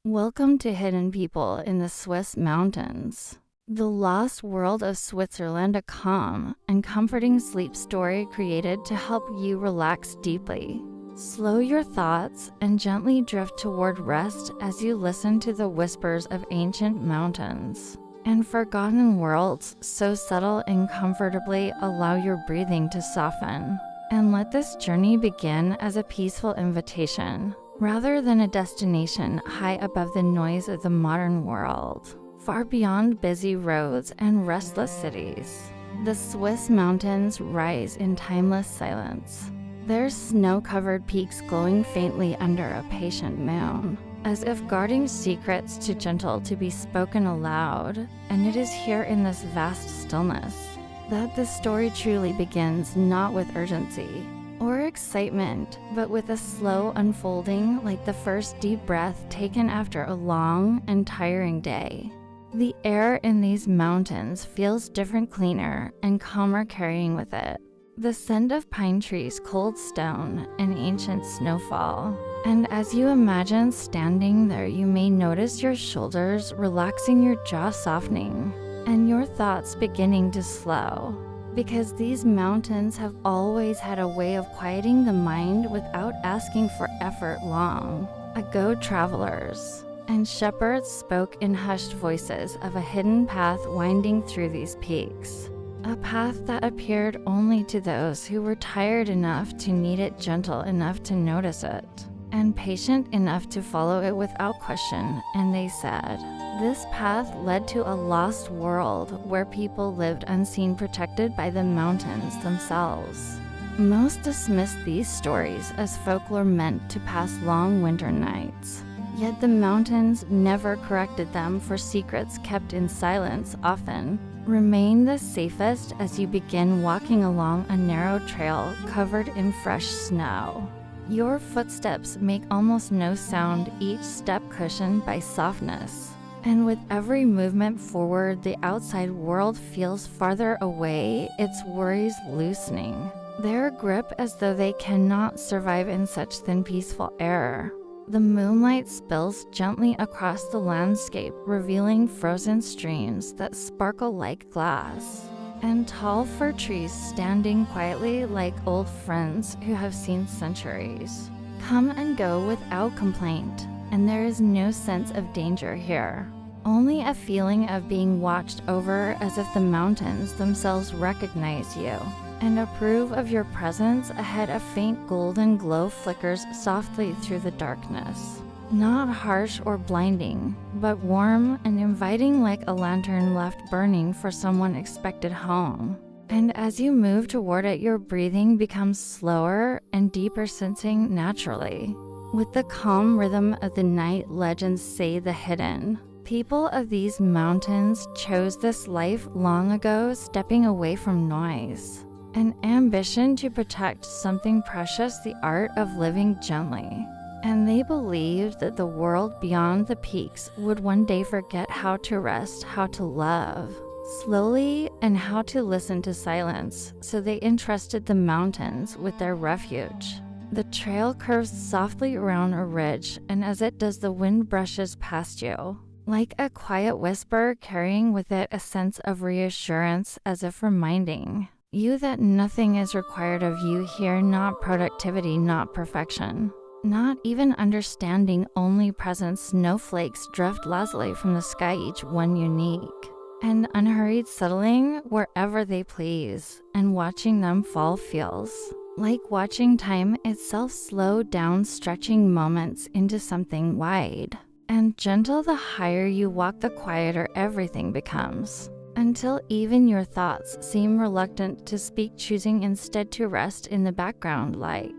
Welcome to Hidden People in the Swiss Mountains, the lost world of Switzerland, a calm and comforting sleep story created to help you relax deeply. Slow your thoughts and gently drift toward rest as you listen to the whispers of ancient mountains and forgotten worlds so subtle and comfortably allow your breathing to soften. And let this journey begin as a peaceful invitation, rather than a destination high above the noise of the modern world. Far beyond busy roads and restless cities, the Swiss mountains rise in timeless silence, their snow-covered peaks glowing faintly under a patient moon, as if guarding secrets too gentle to be spoken aloud. And it is here in this vast stillness that the story truly begins, not with urgency or excitement, but with a slow unfolding, like the first deep breath taken after a long and tiring day. The air in these mountains feels different, cleaner, and calmer, carrying with it the scent of pine trees, cold stone, and ancient snowfall. And as you imagine standing there, you may notice your shoulders relaxing, your jaw softening, and your thoughts beginning to slow. Because these mountains have always had a way of quieting the mind without asking for effort. Long ago, travelers and shepherds spoke in hushed voices of a hidden path winding through these peaks, a path that appeared only to those who were tired enough to need it, gentle enough to notice it, and patient enough to follow it without question. And they said, this path led to a lost world where people lived unseen, protected by the mountains themselves. Most dismissed these stories as folklore meant to pass long winter nights. Yet the mountains never corrected them, for secrets kept in silence often remain the safest as you begin walking along a narrow trail covered in fresh snow. Your footsteps make almost no sound, each step cushioned by softness. And with every movement forward, the outside world feels farther away, its worries loosening their grip as though they cannot survive in such thin, peaceful air. The moonlight spills gently across the landscape, revealing frozen streams that sparkle like glass, and tall fir trees standing quietly like old friends who have seen centuries come and go without complaint. And there is no sense of danger here, only a feeling of being watched over, as if the mountains themselves recognize you and approve of your presence. Ahead, a faint golden glow flickers softly through the darkness, not harsh or blinding, but warm and inviting, like a lantern left burning for someone expected home. And as you move toward it, your breathing becomes slower and deeper, sensing naturally with the calm rhythm of the night. Legends say the hidden people of these mountains chose this life long ago, stepping away from noise, an ambition to protect something precious, the art of living gently. And they believed that the world beyond the peaks would one day forget how to rest, how to love slowly, and how to listen to silence. So they entrusted the mountains with their refuge. The trail curves softly around a ridge, and as it does, the wind brushes past you, like a quiet whisper, carrying with it a sense of reassurance, as if reminding you that nothing is required of you here, not productivity, not perfection, not even understanding, only presence. Snowflakes drift lazily from the sky, each one unique and unhurried, settling wherever they please, and watching them fall feels like watching time itself slow down, stretching moments into something wide and gentle. The higher you walk, the quieter everything becomes, until even your thoughts seem reluctant to speak, choosing instead to rest in the background, like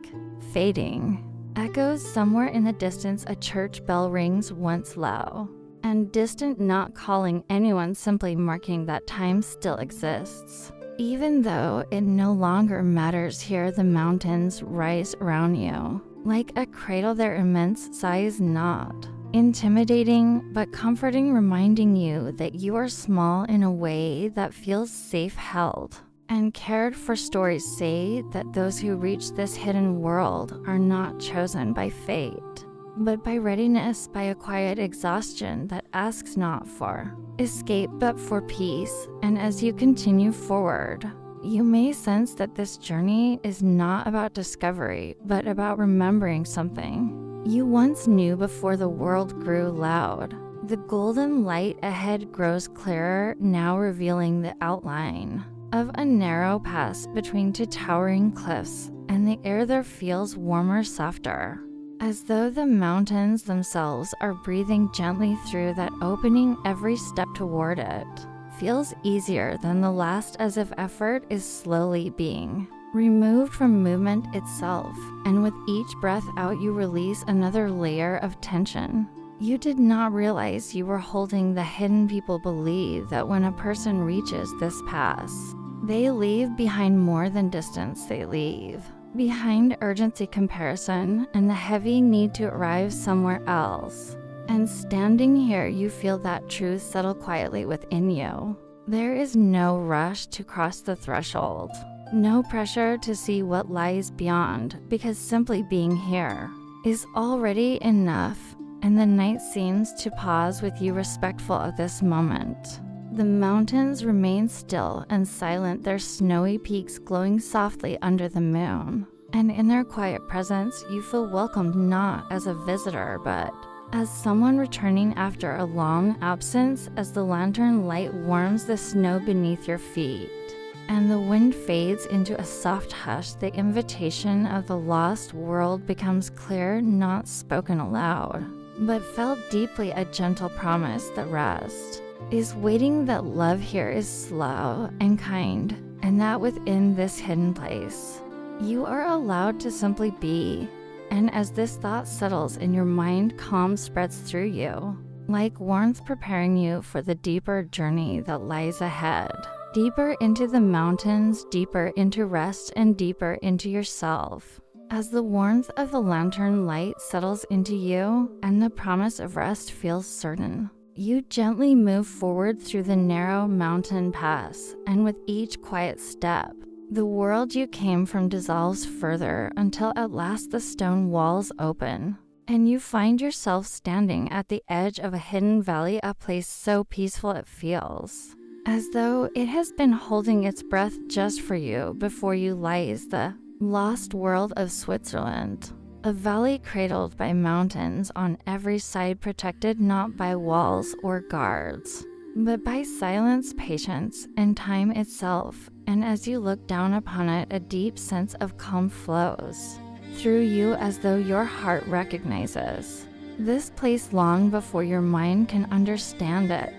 fading echoes somewhere in the distance. A church bell rings, once low and distant, not calling anyone, simply marking that time still exists. Even though it no longer matters here, the mountains rise around you like a cradle, their immense size not intimidating but comforting, reminding you that you are small in a way that feels safe, held and cared for. Stories say that those who reach this hidden world are not chosen by fate, but by readiness, by a quiet exhaustion that asks not for escape but for peace. And as you continue forward, you may sense that this journey is not about discovery, but about remembering something you once knew before the world grew loud. The golden light ahead grows clearer, now revealing the outline of a narrow pass between two towering cliffs, and the air there feels warmer, softer, as though the mountains themselves are breathing gently through that opening. Every step toward it feels easier than the last, as if effort is slowly being removed from movement itself, and with each breath out you release another layer of tension. You did not realize you were holding the hidden. People believe that when a person reaches this pass, they leave behind more than distance. They leave behind urgency, comparison, and the heavy need to arrive somewhere else. And standing here, you feel that truth settle quietly within you. There is no rush to cross the threshold, no pressure to see what lies beyond, because simply being here is already enough. And the night seems to pause with you, respectful of this moment. The mountains remain still and silent, their snowy peaks glowing softly under the moon. And in their quiet presence, you feel welcomed not as a visitor, but as someone returning after a long absence. As the lantern light warms the snow beneath your feet, and the wind fades into a soft hush, the invitation of the lost world becomes clear, not spoken aloud, but felt deeply, a gentle promise that rest is waiting, that love here is slow and kind, and that within this hidden place, you are allowed to simply be. And as this thought settles in your mind, calm spreads through you, like warmth preparing you for the deeper journey that lies ahead. Deeper into the mountains, deeper into rest, and deeper into yourself. As the warmth of the lantern light settles into you and the promise of rest feels certain, you gently move forward through the narrow mountain pass, and with each quiet step, the world you came from dissolves further, until at last the stone walls open, and you find yourself standing at the edge of a hidden valley, a place so peaceful it feels as though it has been holding its breath just for you. Before you lies the lost world of Switzerland, a valley cradled by mountains on every side, protected not by walls or guards, but by silence, patience, and time itself. And as you look down upon it, a deep sense of calm flows through you, as though your heart recognizes this place long before your mind can understand it.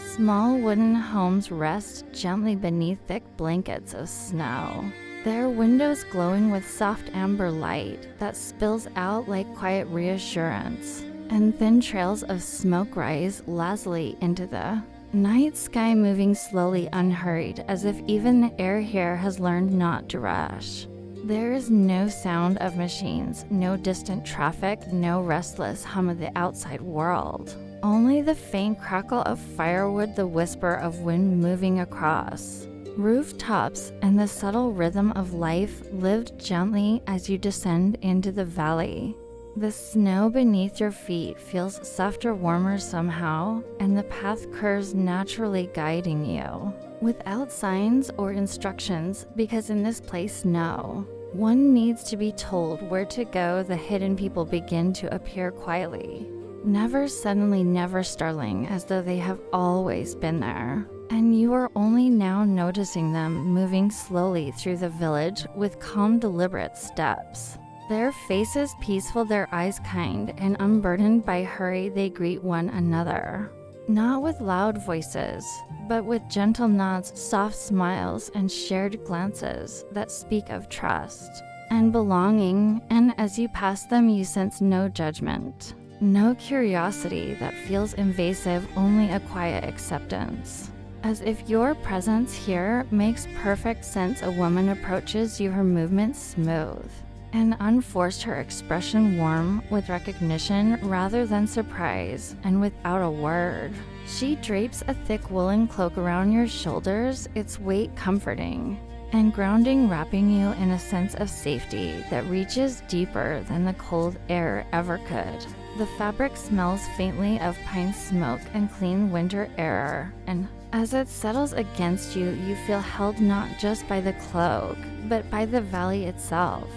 Small wooden homes rest gently beneath thick blankets of snow, their windows glowing with soft amber light that spills out like quiet reassurance, and thin trails of smoke rise lazily into the night sky, moving slowly, unhurried, as if even the air here has learned not to rush. There is no sound of machines, no distant traffic, no restless hum of the outside world. Only the faint crackle of firewood, the whisper of wind moving across rooftops, and the subtle rhythm of life lived gently as you descend into the valley. The snow beneath your feet feels softer, warmer somehow, and the path curves naturally, guiding you without signs or instructions, because in this place, no one needs to be told where to go. The hidden people begin to appear quietly, never suddenly, never startling, as though they have always been there. And you are only now noticing them, moving slowly through the village with calm, deliberate steps. Their faces peaceful, their eyes kind, and unburdened by hurry, they greet one another. Not with loud voices, but with gentle nods, soft smiles, and shared glances that speak of trust and belonging. And as you pass them, you sense no judgment, no curiosity that feels invasive, only a quiet acceptance. As if your presence here makes perfect sense, a woman approaches you, her movements smooth and unforced, her expression warm with recognition rather than surprise, and without a word, she drapes a thick woolen cloak around your shoulders, its weight comforting. and grounding, wrapping you in a sense of safety that reaches deeper than the cold air ever could. The fabric smells faintly of pine smoke and clean winter air, and as it settles against you, you feel held not just by the cloak, but by the valley itself.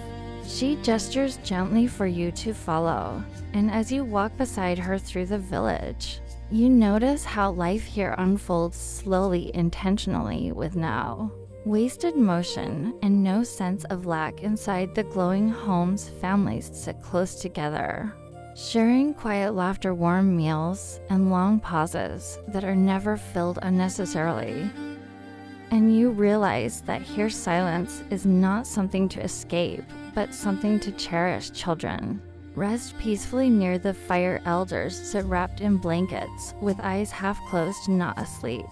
She gestures gently for you to follow, and as you walk beside her through the village, you notice how life here unfolds slowly, intentionally, with no wasted motion and no sense of lack inside the glowing homes. Families sit close together, sharing quiet laughter, warm meals, and long pauses that are never filled unnecessarily. And you realize that here silence is not something to escape, but something to cherish. Children rest peacefully near the fire. Elders sit wrapped in blankets, with eyes half closed, not asleep.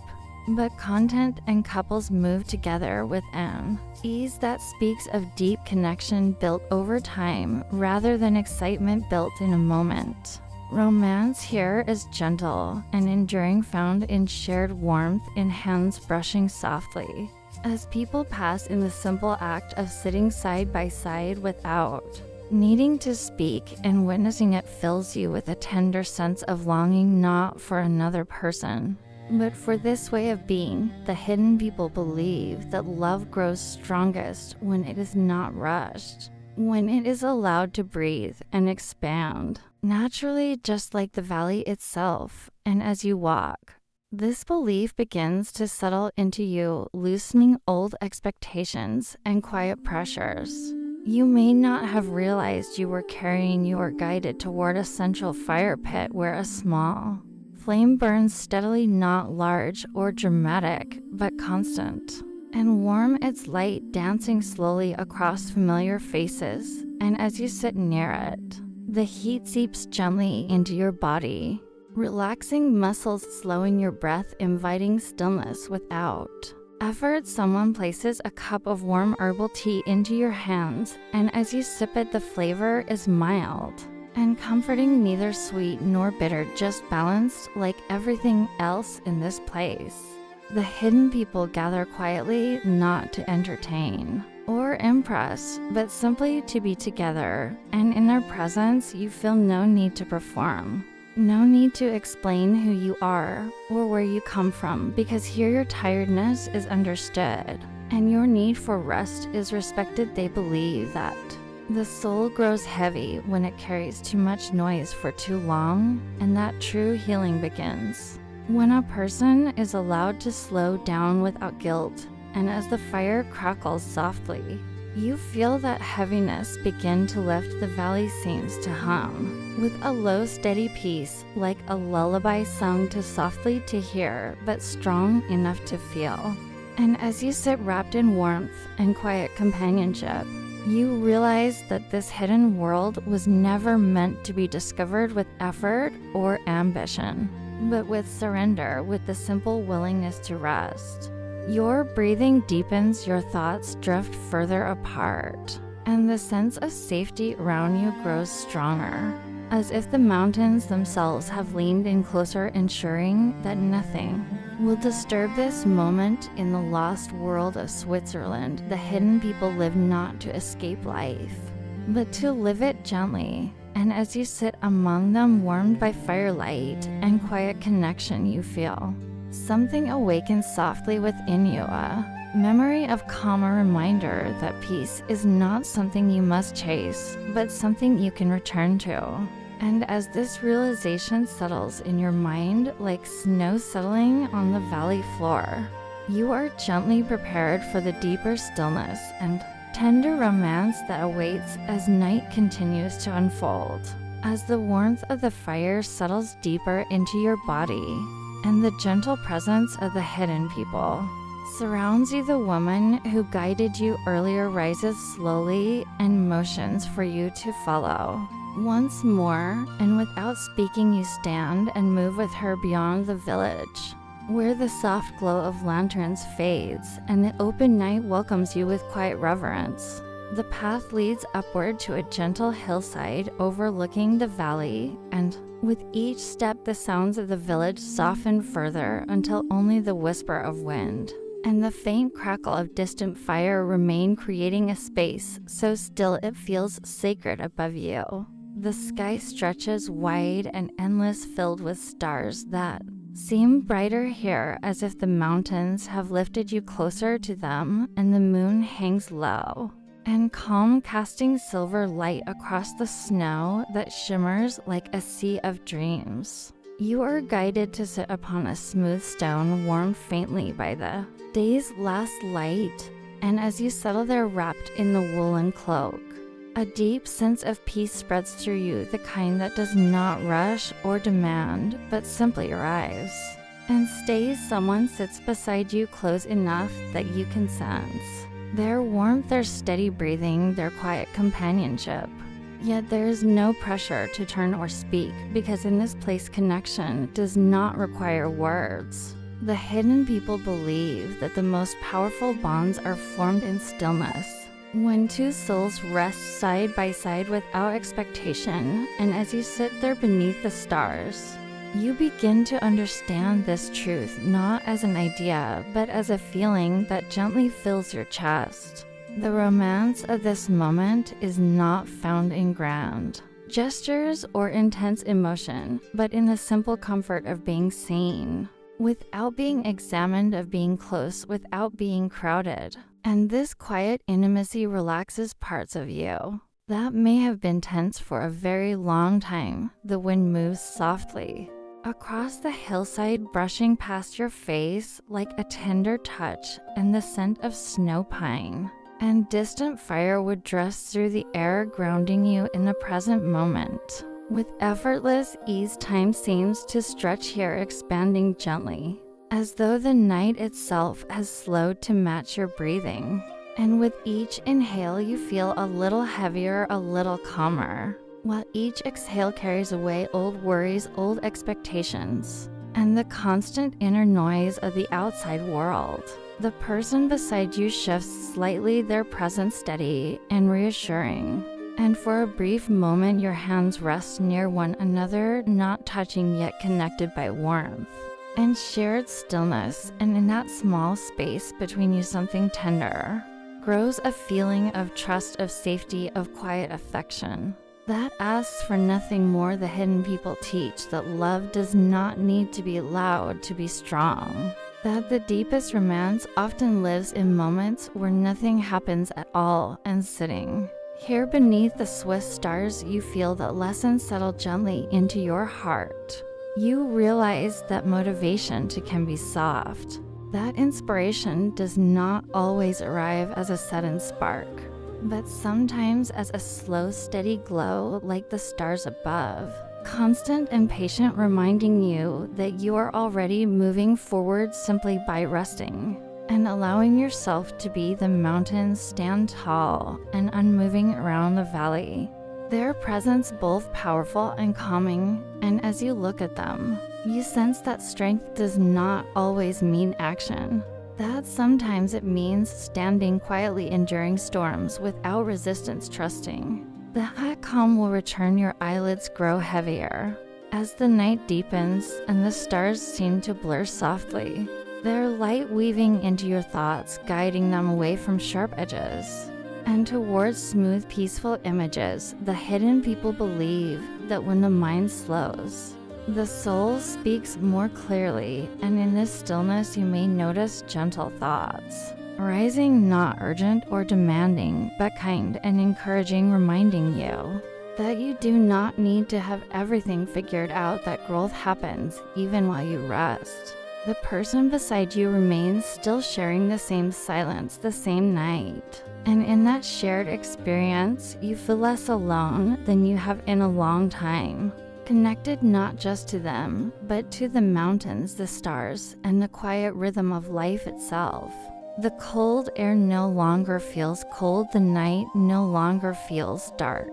But content and couples move together with an ease that speaks of deep connection built over time rather than excitement built in a moment. Romance here is gentle and enduring, found in shared warmth, in hands brushing softly, as people pass in the simple act of sitting side by side without needing to speak, and witnessing it fills you with a tender sense of longing, not for another person, but for this way of being. The hidden people believe that love grows strongest when it is not rushed, when it is allowed to breathe and expand naturally, just like the valley itself. And as you walk, this belief begins to settle into you, loosening old expectations and quiet pressures. You may not have realized you were carrying. You are guided toward a central fire pit where a small flame burns steadily, not large or dramatic, but constant and warm, its light dancing slowly across familiar faces. And as you sit near it, the heat seeps gently into your body, relaxing muscles, slowing your breath, inviting stillness without effort. Someone places a cup of warm herbal tea into your hands, and as you sip it, the flavor is mild and comforting, neither sweet nor bitter, just balanced. Like everything else in this place, the hidden people gather quietly, not to entertain or impress, but simply to be together. And in their presence, you feel no need to perform, no need to explain who you are or where you come from, because here your tiredness is understood and your need for rest is respected. They believe that the soul grows heavy when it carries too much noise for too long, and that true healing begins when a person is allowed to slow down without guilt. And as the fire crackles softly, you feel that heaviness begin to lift. The valley seems to hum with a low, steady peace, like a lullaby sung too softly to hear, but strong enough to feel. And as you sit wrapped in warmth and quiet companionship, you realize that this hidden world was never meant to be discovered with effort or ambition, but with surrender, with the simple willingness to rest. Your breathing deepens, your thoughts drift further apart, and the sense of safety around you grows stronger, as if the mountains themselves have leaned in closer, ensuring that nothing will disturb this moment. In the lost world of Switzerland, the hidden people live not to escape life, but to live it gently. And as you sit among them, warmed by firelight and quiet connection, you feel something awakens softly within you, a memory of calm, a reminder that peace is not something you must chase, but something you can return to. And as this realization settles in your mind like snow settling on the valley floor, you are gently prepared for the deeper stillness and tender romance that awaits as night continues to unfold. As the warmth of the fire settles deeper into your body, and the gentle presence of the hidden people surrounds you, the woman who guided you earlier rises slowly and motions for you to follow. Once more, and without speaking, you stand and move with her beyond the village, where the soft glow of lanterns fades and the open night welcomes you with quiet reverence. The path leads upward to a gentle hillside overlooking the valley, and with each step the sounds of the village soften further until only the whisper of wind and the faint crackle of distant fire remain, creating a space so still it feels sacred above you. The sky stretches wide and endless, filled with stars that seem brighter here, as if the mountains have lifted you closer to them, and the moon hangs low and calm, casting silver light across the snow that shimmers like a sea of dreams. You are guided to sit upon a smooth stone warmed faintly by the day's last light, and as you settle there wrapped in the woolen cloak, a deep sense of peace spreads through you, the kind that does not rush or demand, but simply arrives and stays. Someone sits beside you, close enough that you can sense their warmth, their steady breathing, their quiet companionship. Yet there is no pressure to turn or speak, because in this place connection does not require words. The hidden people believe that the most powerful bonds are formed in stillness, when two souls rest side by side without expectation. And as you sit there beneath the stars, you begin to understand this truth, not as an idea, but as a feeling that gently fills your chest. The romance of this moment is not found in grand gestures or intense emotion, but in the simple comfort of being seen, without being examined, of being close without being crowded. And this quiet intimacy relaxes parts of you that may have been tense for a very long time. The wind moves softly across the hillside, brushing past your face like a tender touch, and the scent of snow pine and distant firewood drifts through the air, grounding you in the present moment. With effortless ease, time seems to stretch here, expanding gently, as though the night itself has slowed to match your breathing. And with each inhale, you feel a little heavier, a little calmer, while each exhale carries away old worries, old expectations, and the constant inner noise of the outside world. The person beside you shifts slightly, their presence steady and reassuring. And for a brief moment, your hands rest near one another, not touching yet connected by warmth and shared stillness. And in that small space between you, something tender grows, a feeling of trust, of safety, of quiet affection that asks for nothing more. The hidden people teach that love does not need to be loud to be strong, that the deepest romance often lives in moments where nothing happens at all. And sitting here beneath the Swiss stars, you feel that lesson settle gently into your heart. You realize that motivation can be soft, that inspiration does not always arrive as a sudden spark, but sometimes as a slow, steady glow like the stars above, constant and patient, reminding you that you are already moving forward simply by resting and allowing yourself to be. The mountains stand tall and unmoving around the valley, their presence both powerful and calming, and as you look at them, you sense that strength does not always mean action, that sometimes it means standing quietly, enduring storms without resistance, trusting that calm will return. Your eyelids grow heavier as the night deepens and the stars seem to blur softly, their light weaving into your thoughts, guiding them away from sharp edges and towards smooth, peaceful images. The hidden people believe that when the mind slows, the soul speaks more clearly, and in this stillness you may notice gentle thoughts rising, not urgent or demanding, but kind and encouraging, reminding you that you do not need to have everything figured out, that growth happens even while you rest. The person beside you remains still, sharing the same silence, the same night. And in that shared experience, you feel less alone than you have in a long time, connected not just to them, but to the mountains, the stars, and the quiet rhythm of life itself. The cold air no longer feels cold, the night no longer feels dark,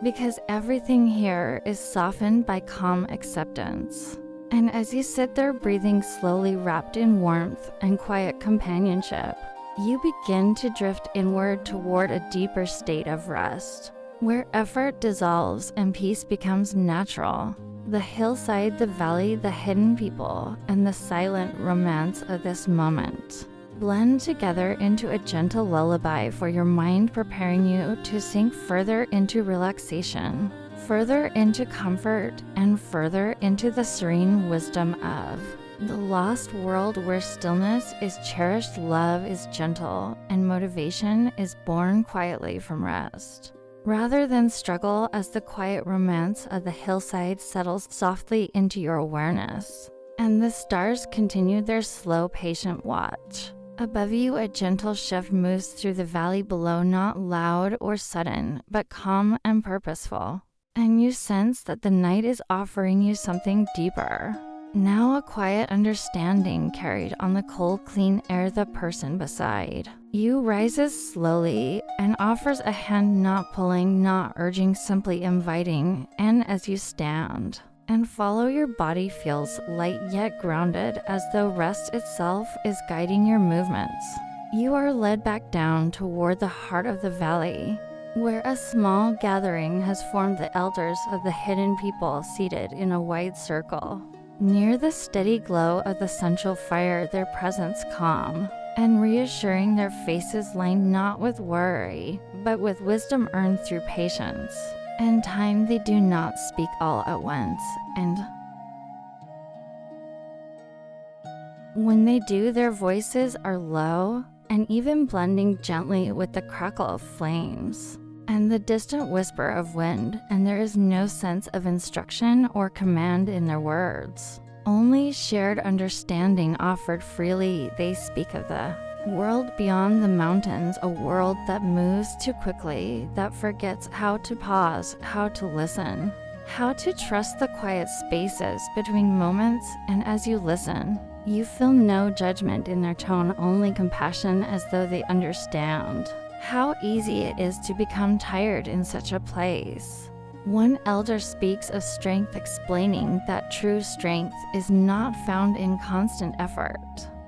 because everything here is softened by calm acceptance. And as you sit there breathing slowly, wrapped in warmth and quiet companionship, you begin to drift inward toward a deeper state of rest, where effort dissolves and peace becomes natural. The hillside, the valley, the hidden people, and the silent romance of this moment blend together into a gentle lullaby for your mind, preparing you to sink further into relaxation, further into comfort, and further into the serene wisdom of the lost world, where stillness is cherished, love is gentle, and motivation is born quietly from rest, rather than struggle, as the quiet romance of the hillside settles softly into your awareness, and the stars continue their slow, patient watch. Above you, a gentle shift moves through the valley below, not loud or sudden, but calm and purposeful, and you sense that the night is offering you something deeper. Now a quiet understanding carried on the cold, clean air. The person beside you rises slowly and offers a hand, not pulling, not urging, simply inviting. And as you stand and follow, your body feels light yet grounded, as though rest itself is guiding your movements. You are led back down toward the heart of the valley, where a small gathering has formed, the elders of the hidden people seated in a wide circle. Near the steady glow of the central fire, their presence calm and reassuring, their faces lined not with worry, but with wisdom earned through patience and time. They do not speak all at once, and when they do, their voices are low and even blending gently with the crackle of flames and the distant whisper of wind, and there is no sense of instruction or command in their words, only shared understanding offered freely. They speak of the world beyond the mountains, a world that moves too quickly, that forgets how to pause, how to listen, how to trust the quiet spaces between moments. And as you listen, you feel no judgment in their tone, only compassion, as though they understand how easy it is to become tired in such a place. One elder speaks of strength, explaining that true strength is not found in constant effort,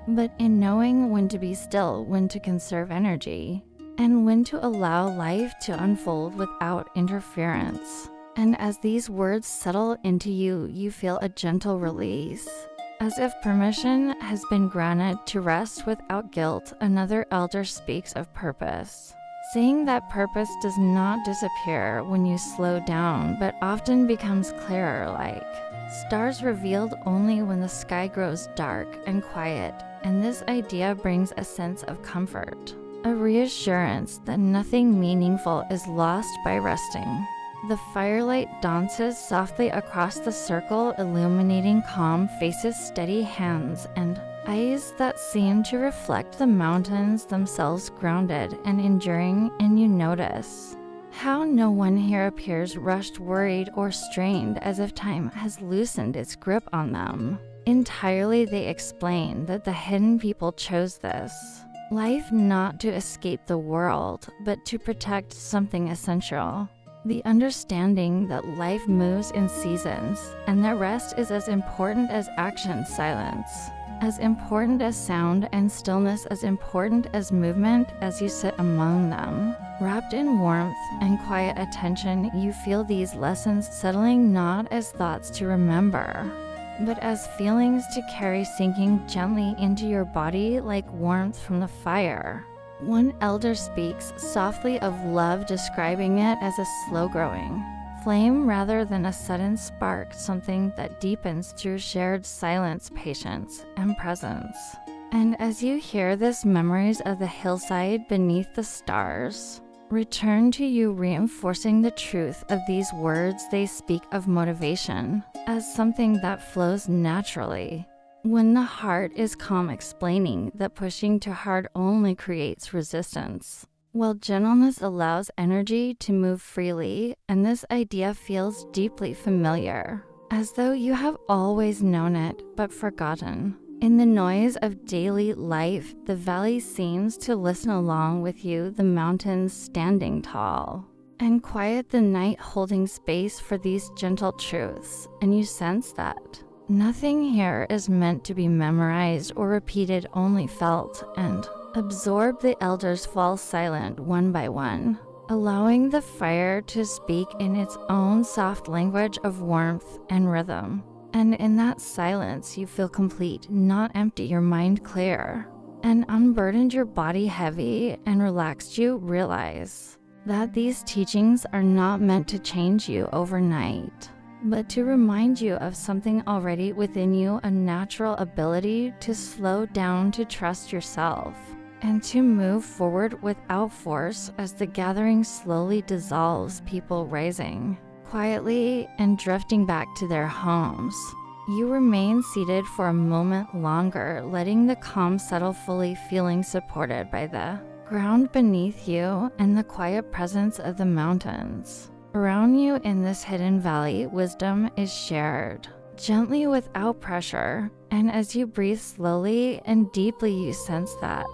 but in knowing when to be still, when to conserve energy, and when to allow life to unfold without interference. And as these words settle into you, you feel a gentle release, as if permission has been granted to rest without guilt. Another elder speaks of purpose, saying that purpose does not disappear when you slow down, but often becomes clearer, like stars revealed only when the sky grows dark and quiet. And this idea brings a sense of comfort, a reassurance that nothing meaningful is lost by resting. The firelight dances softly across the circle, illuminating calm faces, steady hands, and eyes that seem to reflect the mountains themselves, grounded and enduring. And you notice how no one here appears rushed, worried, or strained, as if time has loosened its grip on them entirely. They explain that the hidden people chose this life not to escape the world, but to protect something essential. The understanding that life moves in seasons, and that rest is as important as action, silence as important as sound, and stillness as important as movement. As you sit among them, wrapped in warmth and quiet attention, you feel these lessons settling not as thoughts to remember, but as feelings to carry, sinking gently into your body like warmth from the fire. One elder speaks softly of love, describing it as a slow-growing flame rather than a sudden spark, something that deepens through shared silence, patience, and presence. And as you hear this, memories of the hillside beneath the stars return to you, reinforcing the truth of these words. They speak of motivation as something that flows naturally when the heart is calm, explaining that pushing too hard only creates resistance, while gentleness allows energy to move freely. And this idea feels deeply familiar, as though you have always known it but forgotten. In the noise of daily life, the valley seems to listen along with you, the mountains standing tall and quiet, the night holding space for these gentle truths. And you sense that nothing here is meant to be memorized or repeated, only felt and absorbed. The elders fall silent one by one, allowing the fire to speak in its own soft language of warmth and rhythm. And in that silence, you feel complete, not empty, your mind clear. and unburdened your body heavy and relaxed you, realize that these teachings are not meant to change you overnight, but to remind you of something already within you, a natural ability to slow down, to trust yourself, and to move forward without force as the gathering slowly dissolves, people rising quietly and drifting back to their homes. You remain seated for a moment longer, letting the calm settle fully, feeling supported by the ground beneath you and the quiet presence of the mountains around you. In this hidden valley, wisdom is shared gently without pressure, and as you breathe slowly and deeply, you sense that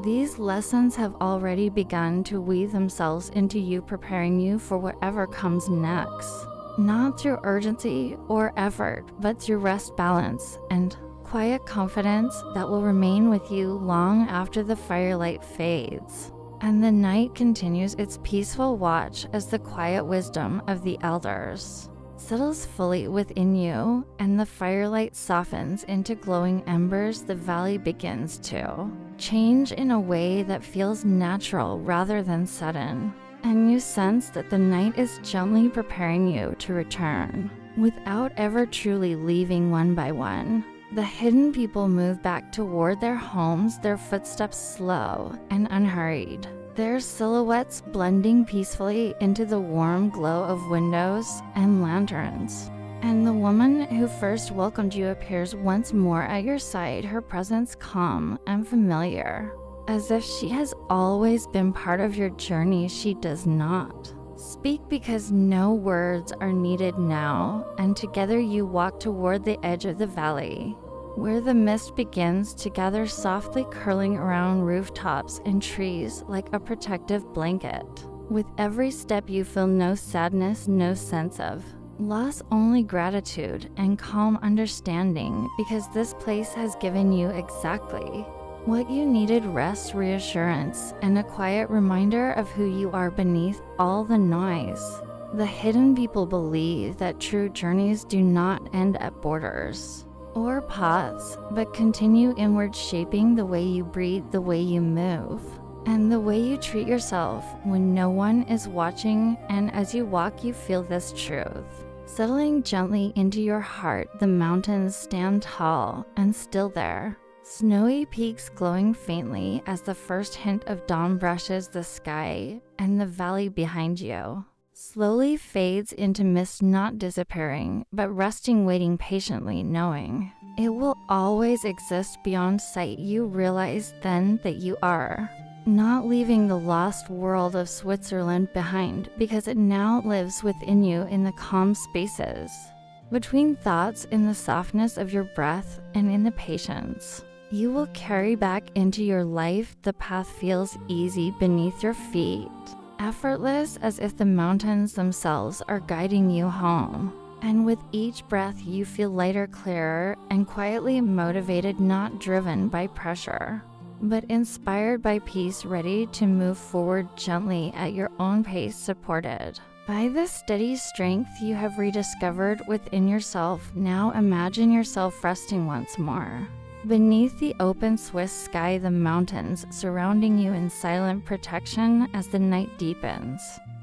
these lessons have already begun to weave themselves into you, preparing you for whatever comes next, not through urgency or effort, but through rest, balance, and quiet confidence that will remain with you long after the firelight fades and the night continues its peaceful watch, as the quiet wisdom of the elders settles fully within you and the firelight softens into glowing embers. The valley begins to change in a way that feels natural rather than sudden, and you sense that the night is gently preparing you to return without ever truly leaving. One by one, the hidden people move back toward their homes, their footsteps slow and unhurried, their silhouettes blending peacefully into the warm glow of windows and lanterns. And the woman who first welcomed you appears once more at your side, her presence calm and familiar, as if she has always been part of your journey. She does not speak because no words are needed now, and together you walk toward the edge of the valley, where the mist begins to gather softly, curling around rooftops and trees like a protective blanket. With every step you feel no sadness, no sense of loss, only gratitude and calm understanding, because this place has given you exactly what you needed: rest, reassurance, and a quiet reminder of who you are beneath all the noise. The hidden people believe that true journeys do not end at borders or paths, but continue inward, shaping the way you breathe, the way you move, and the way you treat yourself when no one is watching. And as you walk, you feel this truth settling gently into your heart. The mountains stand tall and still there, snowy peaks glowing faintly as the first hint of dawn brushes the sky, and the valley behind you slowly fades into mist, not disappearing, but resting, waiting patiently, knowing it will always exist beyond sight. You realize then that you are not leaving the lost world of Switzerland behind, because it now lives within you, in the calm spaces between thoughts, in the softness of your breath, and in the patience you will carry back into your life. The path feels easy beneath your feet, effortless, as if the mountains themselves are guiding you home. And with each breath you feel lighter, clearer, and quietly motivated, not driven by pressure, but inspired by peace, ready to move forward gently at your own pace, supported by the steady strength you have rediscovered within yourself. Now imagine yourself resting once more beneath the open Swiss sky, the mountains surrounding you in silent protection as the night deepens,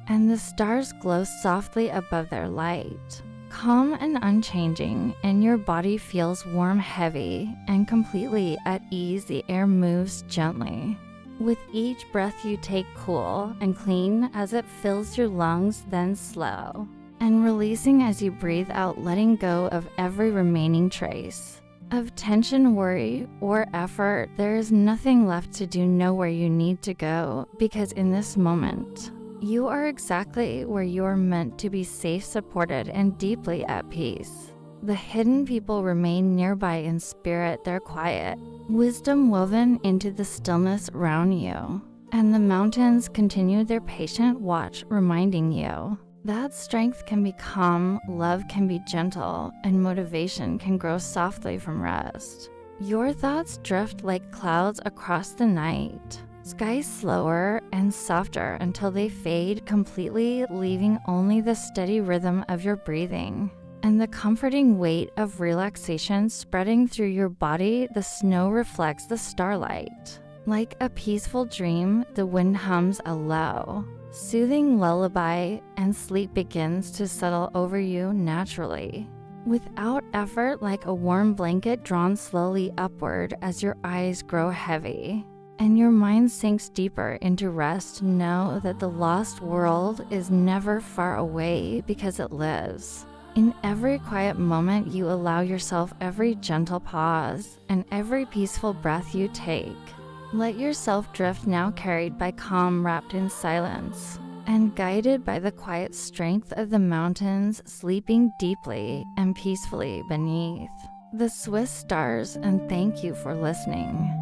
and the stars glow softly above their light, calm and unchanging, and your body feels warm, heavy, and completely at ease. The air moves gently with each breath you take, cool and clean as it fills your lungs, then slow and releasing as you breathe out, letting go of every remaining trace of tension, worry, or effort. There is nothing left to do, nowhere you need to go, because in this moment, you are exactly where you are meant to be, safe, supported, and deeply at peace. The hidden people remain nearby in spirit, their quiet wisdom woven into the stillness around you, and the mountains continue their patient watch, reminding you that strength can be calm, love can be gentle, and motivation can grow softly from rest. Your thoughts drift like clouds across the night, skies slower and softer until they fade completely, leaving only the steady rhythm of your breathing and the comforting weight of relaxation spreading through your body. The snow reflects the starlight. Like a peaceful dream, the wind hums a low, soothing lullaby, and sleep begins to settle over you naturally. Without effort, like a warm blanket drawn slowly upward as your eyes grow heavy and your mind sinks deeper into rest, know that the lost world is never far away because it lives. In every quiet moment you allow yourself, every gentle pause, and every peaceful breath you take. Let yourself drift, now carried by calm, wrapped in silence, and guided by the quiet strength of the mountains, sleeping deeply and peacefully beneath the Swiss stars. And thank you for listening.